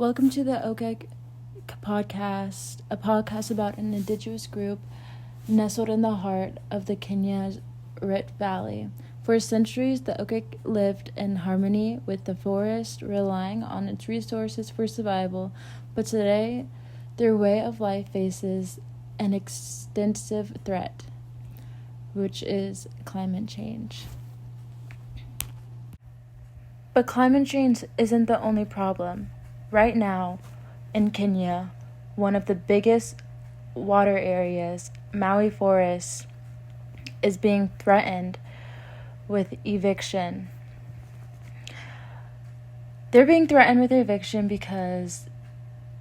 Welcome to the Ogiek podcast, a podcast about an indigenous group nestled in the heart of the Kenya's Rift Valley. For centuries, the Ogiek lived in harmony with the forest, relying on its resources for survival, but today, their way of life faces an extensive threat, which is climate change. But climate change isn't the only problem. Right now, in Kenya, one of the biggest water areas, Maui Forest, is being threatened with eviction. They're being threatened with eviction because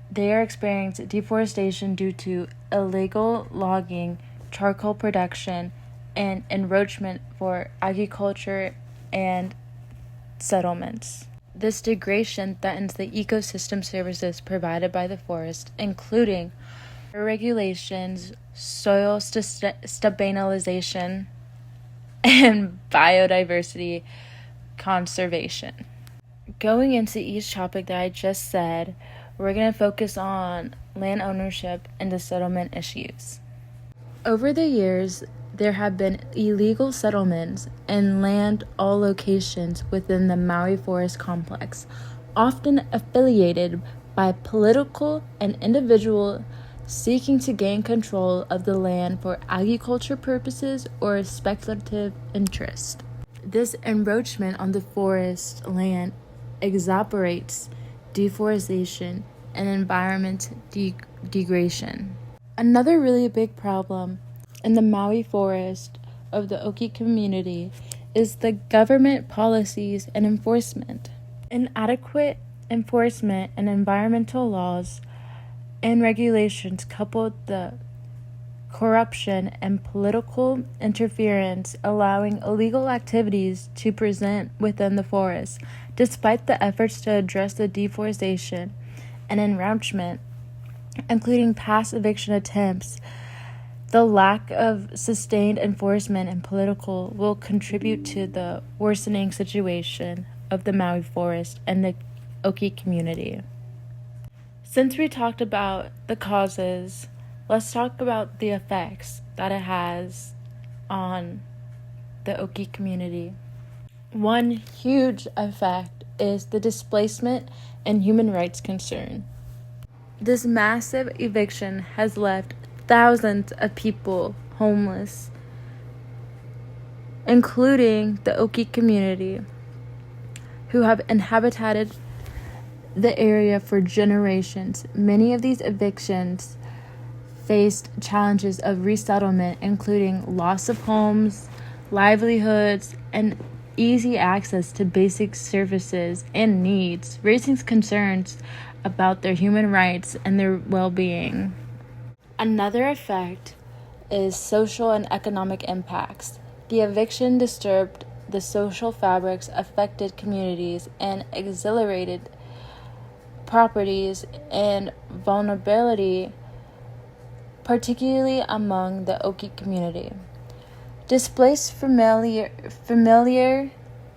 they are experiencing deforestation due to illegal logging, charcoal production, and encroachment for agriculture and settlements. This degradation threatens the ecosystem services provided by the forest, including regulations, soil stabilization, and biodiversity conservation. Going into each topic that I just said, we're going to focus on land ownership and the settlement issues. Over the years, there have been illegal settlements and land all locations within the Maui Forest complex, often affiliated by political and individual seeking to gain control of the land for agriculture purposes or speculative interest. This encroachment on the forest land exacerbates deforestation and environment degradation. Another really big problem in the Maui Forest of the ogiek community is the government policies and enforcement. Inadequate enforcement and environmental laws and regulations coupled the corruption and political interference, allowing illegal activities to present within the forest. Despite the efforts to address the deforestation and enrichment, including past eviction attempts, the lack of sustained enforcement and political will contribute to the worsening situation of the Maui Forest and the ogiek community. Since we talked about the causes, let's talk about the effects that it has on the ogiek community. One huge effect is the displacement and human rights concern. This massive eviction has left thousands of people homeless, including the ogiek community, who have inhabited the area for generations. Many of these evictions faced challenges of resettlement, including loss of homes, livelihoods, and easy access to basic services and needs, raising concerns about their human rights and their well-being. Another effect is social and economic impacts. The eviction disturbed the social fabrics, affected communities, and accelerated properties and vulnerability, particularly among the ogiek community. Displaced familiar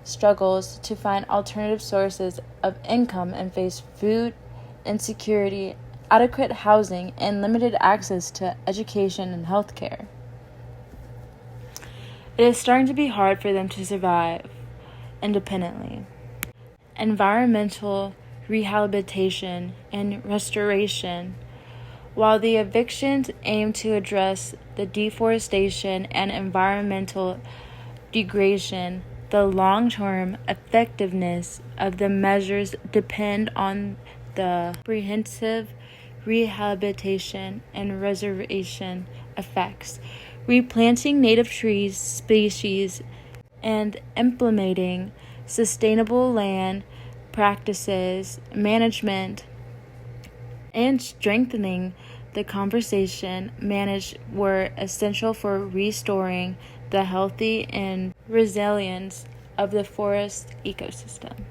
struggles to find alternative sources of income and face food insecurity, adequate housing, and limited access to education and healthcare. It is starting to be hard for them to survive independently. Environmental rehabilitation and restoration. While the evictions aim to address the deforestation and environmental degradation, the long-term effectiveness of the measures depend on the comprehensive rehabilitation and restoration effects. Replanting native trees species and implementing sustainable land practices, management, and strengthening the conservation management were essential for restoring the healthy and resilience of the forest ecosystem.